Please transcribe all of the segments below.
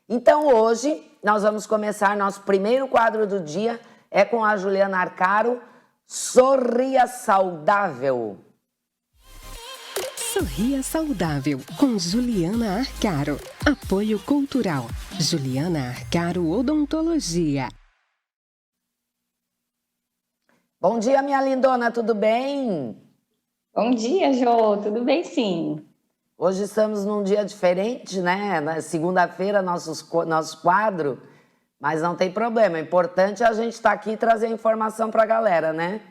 Então hoje nós vamos começar nosso primeiro quadro do dia, é com a Juliana Arcaro, Sorria Saudável. Sorria Saudável, com Juliana Arcaro. Apoio Cultural, Juliana Arcaro Odontologia. Bom dia, minha lindona, tudo bem? Bom dia, Jô, tudo bem sim. Hoje estamos num dia diferente, né? Na segunda-feira, nosso quadro, mas não tem problema. O importante é a gente estar aqui e trazer informação para a galera, né?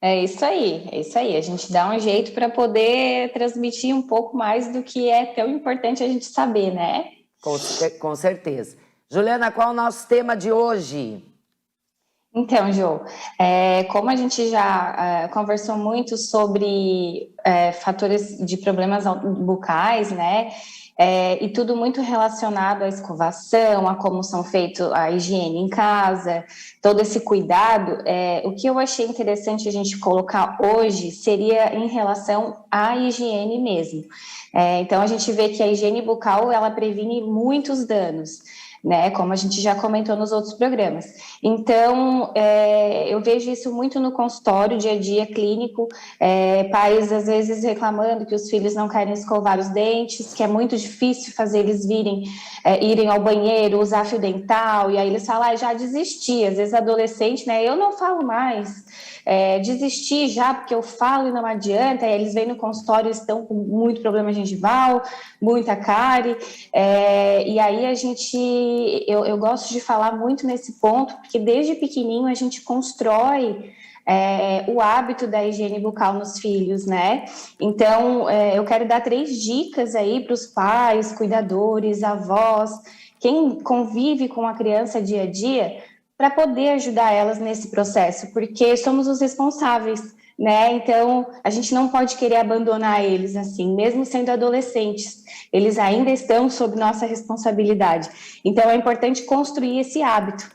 É isso aí. A gente dá um jeito para poder transmitir um pouco mais do que é tão importante a gente saber, né? Com certeza. Juliana, qual é o nosso tema de hoje? Então, Jô, como a gente já conversou muito sobre fatores de problemas bucais, né? E tudo muito relacionado à escovação, a como são feitos a higiene em casa, todo esse cuidado. O que eu achei interessante a gente colocar hoje seria em relação à higiene mesmo. Então, a gente vê que a higiene bucal, ela previne muitos danos, né? Como a gente já comentou nos outros programas. Então, eu vejo isso muito no consultório, dia a dia clínico, pais às vezes reclamando que os filhos não querem escovar os dentes, que é muito difícil fazer eles irem ao banheiro, usar fio dental, e aí eles falam, já desisti, às vezes adolescente, né? Eu não falo mais, desisti já, porque eu falo e não adianta, aí eles vêm no consultório, estão com muito problema gengival, muita cárie, e aí eu gosto de falar muito nesse ponto, porque desde pequenininho a gente constrói o hábito da higiene bucal nos filhos, né? Então, eu quero dar 3 dicas aí para os pais, cuidadores, avós, quem convive com a criança dia a dia, para poder ajudar elas nesse processo, porque somos os responsáveis, né? Então, a gente não pode querer abandonar eles assim, mesmo sendo adolescentes, eles ainda estão sob nossa responsabilidade. Então, é importante construir esse hábito.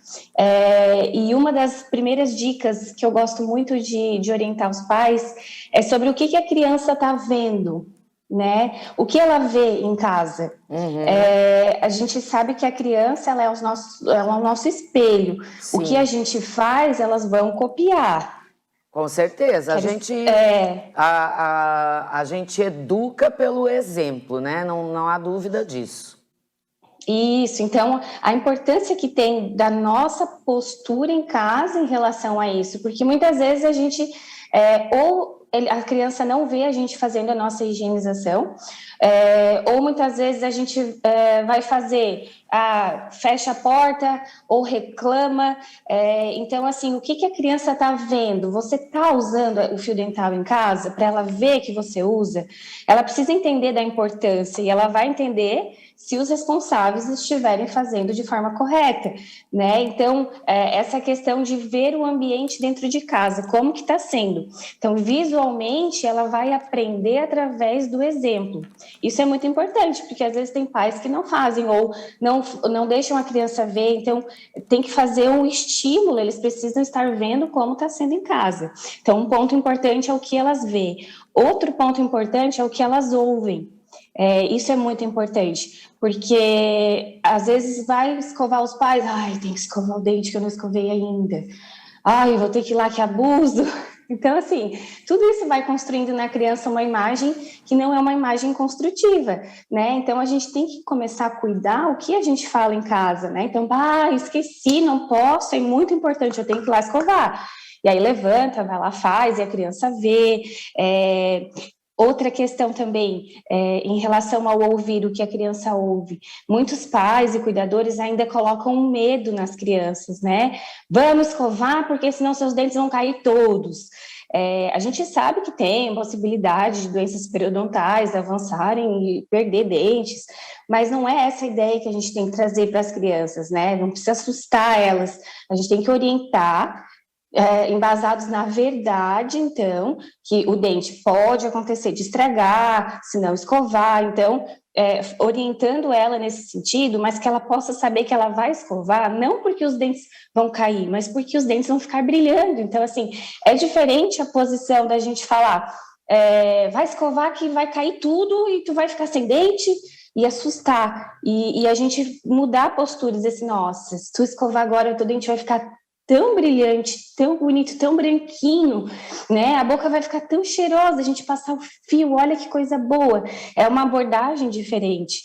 E uma das primeiras dicas que eu gosto muito de orientar os pais é sobre o que a criança está vendo, né? O que ela vê em casa. Uhum. A gente sabe que a criança ela é o nosso espelho. Sim. O que a gente faz, elas vão copiar. Com certeza, a gente educa pelo exemplo, né? Não há dúvida disso. Isso, então a importância que tem da nossa postura em casa em relação a isso, porque muitas vezes a gente, a criança não vê a gente fazendo a nossa higienização, ou muitas vezes a gente vai fazer, fecha a porta ou reclama, então assim, o que a criança está vendo? Você está usando o fio dental em casa para ela ver que você usa? Ela precisa entender da importância e ela vai entender se os responsáveis estiverem fazendo de forma correta, né? Então, essa questão de ver o ambiente dentro de casa, como que está sendo. Então, visualmente, ela vai aprender através do exemplo. Isso é muito importante, porque às vezes tem pais que não fazem ou não deixam a criança ver, então tem que fazer um estímulo, eles precisam estar vendo como está sendo em casa. Então, um ponto importante é o que elas veem. Outro ponto importante é o que elas ouvem. Isso é muito importante, porque às vezes vai escovar os pais, tem que escovar o dente que eu não escovei ainda, vou ter que ir lá, que abuso. Então, assim, tudo isso vai construindo na criança uma imagem que não é uma imagem construtiva, né? Então, a gente tem que começar a cuidar o que a gente fala em casa, né? Então, esqueci, não posso, é muito importante, eu tenho que ir lá escovar. E aí levanta, vai lá, faz, e a criança vê. Outra questão também, em relação ao ouvir, o que a criança ouve. Muitos pais e cuidadores ainda colocam um medo nas crianças, né? Vamos escovar, porque senão seus dentes vão cair todos. A gente sabe que tem possibilidade de doenças periodontais avançarem e perder dentes, mas não é essa a ideia que a gente tem que trazer para as crianças, né? Não precisa assustar elas, a gente tem que orientar, embasados na verdade, então, que o dente pode acontecer de estragar, se não escovar, então, orientando ela nesse sentido, mas que ela possa saber que ela vai escovar, não porque os dentes vão cair, mas porque os dentes vão ficar brilhando. Então, assim, é diferente a posição da gente falar, vai escovar que vai cair tudo e tu vai ficar sem dente, e assustar, e a gente mudar a postura, dizer assim, nossa, se tu escovar agora, o teu dente vai ficar tão brilhante, tão bonito, tão branquinho, né? A boca vai ficar tão cheirosa, a gente passar o fio, olha que coisa boa. É uma abordagem diferente.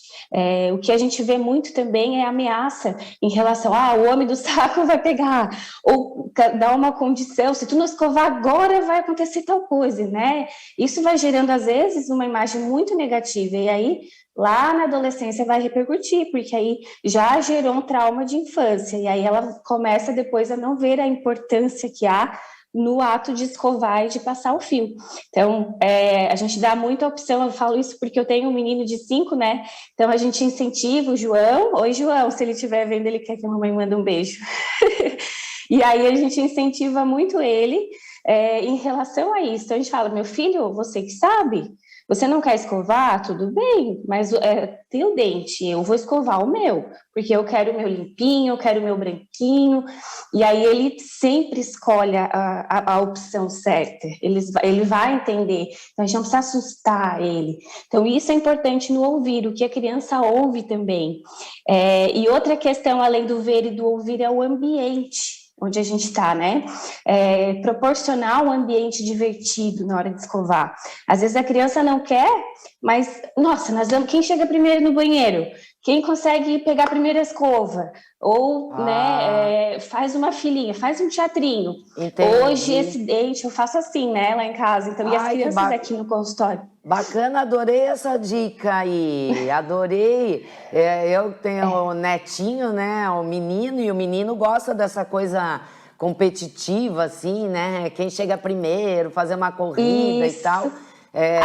O que a gente vê muito também é ameaça em relação, o homem do saco vai pegar, ou dar uma condição, se tu não escovar agora vai acontecer tal coisa, né? Isso vai gerando, às vezes, uma imagem muito negativa, e aí lá na adolescência vai repercutir, porque aí já gerou um trauma de infância, e aí ela começa depois a não ver a importância que há no ato de escovar e de passar o fio. Então, a gente dá muita opção, eu falo isso porque eu tenho um menino de 5, né? Então, a gente incentiva o João. Oi, João, se ele estiver vendo, ele quer que a mamãe mande um beijo. E aí, a gente incentiva muito ele em relação a isso. Então, a gente fala, meu filho, você que sabe, você não quer escovar? Tudo bem, mas tem o dente, eu vou escovar o meu, porque eu quero o meu limpinho, eu quero o meu branquinho, e aí ele sempre escolhe a opção certa, ele vai entender, então a gente não precisa assustar ele. Então isso é importante no ouvir, o que a criança ouve também. E outra questão, além do ver e do ouvir, é o ambiente onde a gente está, né? Proporcionar um ambiente divertido na hora de escovar. Às vezes a criança não quer, mas, nossa, quem chega primeiro no banheiro? Quem consegue pegar a primeira escova? Ou, né, faz uma filinha, faz um teatrinho. Entendi. Hoje, esse dente eu faço assim, né, lá em casa. Então, e as crianças aqui no consultório? Bacana, adorei essa dica aí, adorei. Eu tenho o netinho, né, o menino, e o menino gosta dessa coisa competitiva, assim, né? Quem chega primeiro, fazer uma corrida e tal.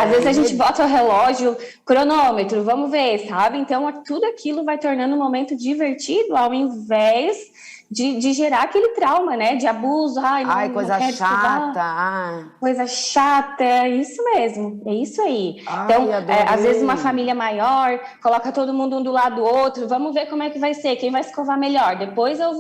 Às vezes a gente bota o relógio, cronômetro, vamos ver, sabe? Então, tudo aquilo vai tornando um momento divertido ao invés de gerar aquele trauma, né? De abuso, coisa chata. Coisa chata, é isso mesmo, é isso aí. Então, às vezes uma família maior, coloca todo mundo um do lado do outro, vamos ver como é que vai ser, quem vai escovar melhor. Depois eu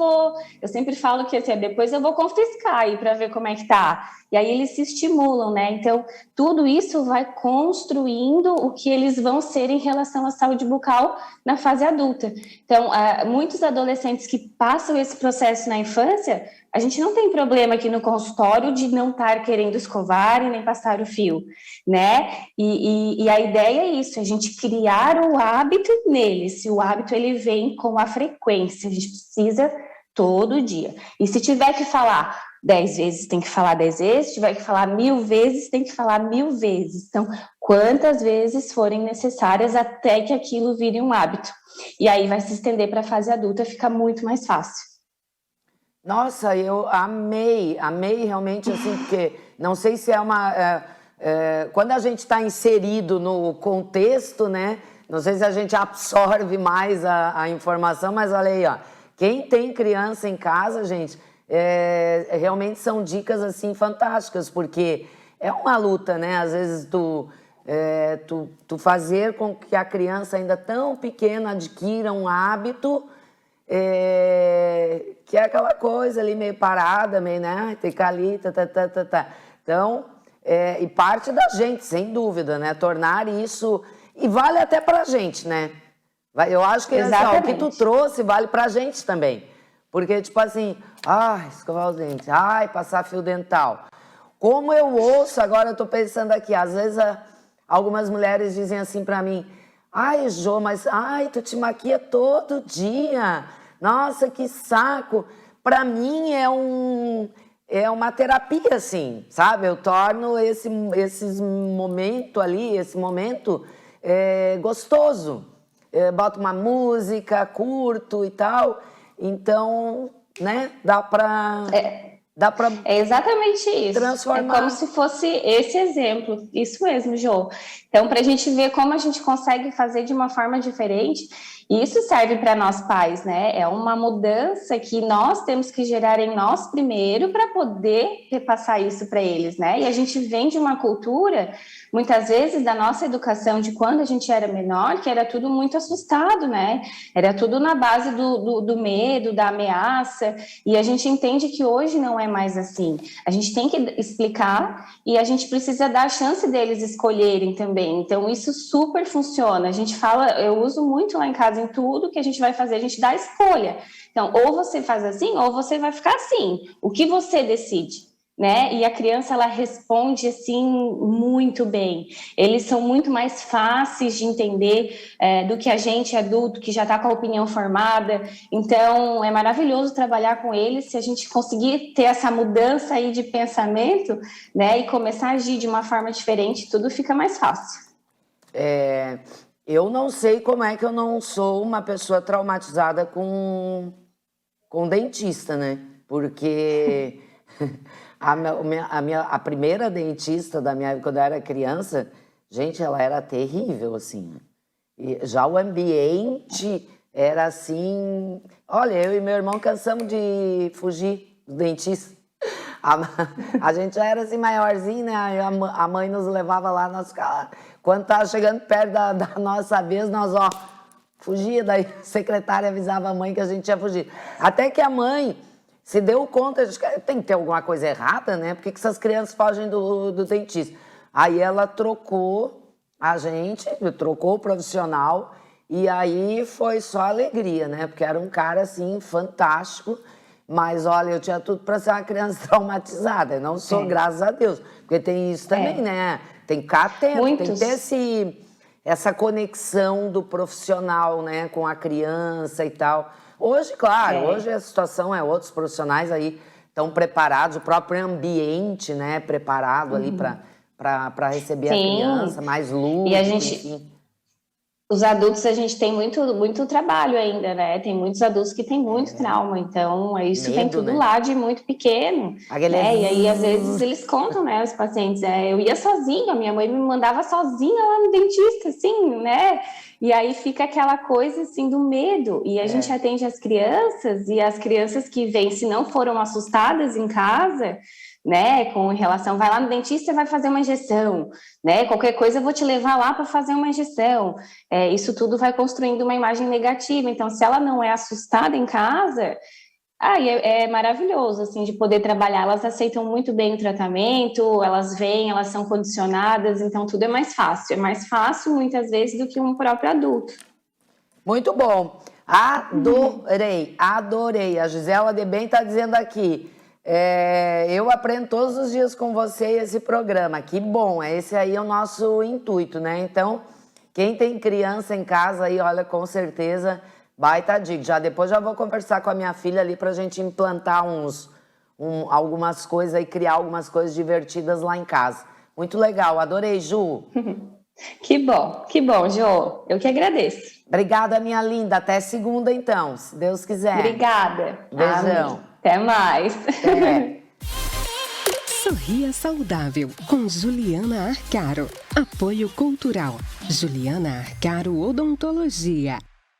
sempre falo que assim, depois eu vou confiscar aí para ver como é que tá. E aí eles se estimulam, né? Então, tudo isso vai construindo o que eles vão ser em relação à saúde bucal na fase adulta. Então, muitos adolescentes que passam esse processo na infância, a gente não tem problema aqui no consultório de não estar querendo escovar e nem passar o fio, né? E a ideia é isso, a gente criar o hábito neles. Se o hábito ele vem com a frequência, a gente precisa todo dia. E se tiver que falar 10 vezes, tem que falar 10 vezes. Se tiver que falar 1000 vezes, tem que falar 1000 vezes. Então, quantas vezes forem necessárias até que aquilo vire um hábito. E aí vai se estender para a fase adulta, fica muito mais fácil. Nossa, eu amei realmente, assim, porque não sei se é uma... quando a gente está inserido no contexto, né? Não sei se a gente absorve mais a informação, mas olha aí, ó. Quem tem criança em casa, gente... realmente são dicas assim fantásticas, porque é uma luta, né? Às vezes tu fazer com que a criança ainda tão pequena adquira um hábito que é aquela coisa ali meio parada, meio, né? Ficar ali, Então, e parte da gente, sem dúvida, né? Tornar isso... E vale até pra gente, né? Eu acho que assim, o que tu trouxe vale pra gente também. Porque, tipo assim, escovar os dentes, passar fio dental. Como eu ouço, agora eu tô pensando aqui, às vezes algumas mulheres dizem assim pra mim, Jô, mas, tu te maquia todo dia, nossa, que saco. Pra mim é uma terapia, assim, sabe? Eu torno esse momento ali, gostoso. Boto uma música, curto e tal... Então, né, dá para É exatamente isso. Transformar. É como se fosse esse exemplo. Isso mesmo, Jô. Então, para a gente ver como a gente consegue fazer de uma forma diferente, e isso serve para nós pais, né? É uma mudança que nós temos que gerar em nós primeiro para poder repassar isso para eles, né? E a gente vem de uma cultura, muitas vezes, da nossa educação de quando a gente era menor, que era tudo muito assustado, né? Era tudo na base do medo, da ameaça, e a gente entende que hoje não é mais assim. A gente tem que explicar e a gente precisa dar a chance deles escolherem também bem. Então, isso super funciona. A gente fala, eu uso muito lá em casa, em tudo que a gente vai fazer, a gente dá escolha. Então, ou você faz assim, ou você vai ficar assim. O que você decide? Né? E a criança, ela responde assim muito bem. Eles são muito mais fáceis de entender do que a gente adulto que já está com a opinião formada. Então é maravilhoso trabalhar com eles se a gente conseguir ter essa mudança aí de pensamento, né? E começar a agir de uma forma diferente, tudo fica mais fácil. Eu não sei como é que eu não sou uma pessoa traumatizada com dentista, né? Porque a primeira dentista quando eu era criança, gente, ela era terrível, assim. E já o ambiente era assim... Olha, eu e meu irmão cansamos de fugir do dentista. A gente já era assim maiorzinho, né? A mãe nos levava lá, quando tava chegando perto da nossa vez, nós, fugia. Daí a secretária avisava a mãe que a gente ia fugir. Até que a mãe se deu conta, tem que ter alguma coisa errada, né? Por que essas crianças fogem do dentista? Aí ela trocou a gente, trocou o profissional, e aí foi só alegria, né? Porque era um cara, assim, fantástico. Mas, olha, eu tinha tudo para ser uma criança traumatizada. Eu não sou, graças a Deus. Porque tem isso também, né? Tem que ficar atento, tem que ter essa conexão do profissional, né? Com a criança e tal. Hoje, claro, hoje a situação é outra, os profissionais aí estão preparados, o próprio ambiente, né, preparado ali para receber a criança, mais lúdico, e a gente, enfim. Os adultos, a gente tem muito trabalho ainda, né? Tem muitos adultos que têm muito trauma, então isso vem tudo, né? Lá de muito pequeno, né? E aí, às vezes, eles contam, né, os pacientes, eu ia sozinha, minha mãe me mandava sozinha lá no dentista, assim, né? E aí fica aquela coisa, assim, do medo. E a gente atende as crianças, e as crianças que vêm, se não foram assustadas em casa, né, com relação, vai lá no dentista e vai fazer uma injeção, né, qualquer coisa eu vou te levar lá para fazer uma injeção, isso tudo vai construindo uma imagem negativa. Então, se ela não é assustada em casa, é maravilhoso, assim, de poder trabalhar. Elas aceitam muito bem o tratamento, elas vêm, elas são condicionadas, então tudo é mais fácil muitas vezes do que um próprio adulto. Muito bom, adorei, a Gisela de Bem está dizendo aqui, eu aprendo todos os dias com você esse programa, que bom, esse aí é o nosso intuito, né? Então, quem tem criança em casa aí, olha, com certeza, baita dica. Depois já vou conversar com a minha filha ali pra gente implantar algumas coisas e criar algumas coisas divertidas lá em casa. Muito legal, adorei, Ju. Que bom, Jo. Eu que agradeço. Obrigada, minha linda. Até segunda, então, se Deus quiser. Obrigada. Beijão. Amém. Até mais. Sorria Saudável, com Juliana Arcaro. Apoio Cultural. Juliana Arcaro Odontologia.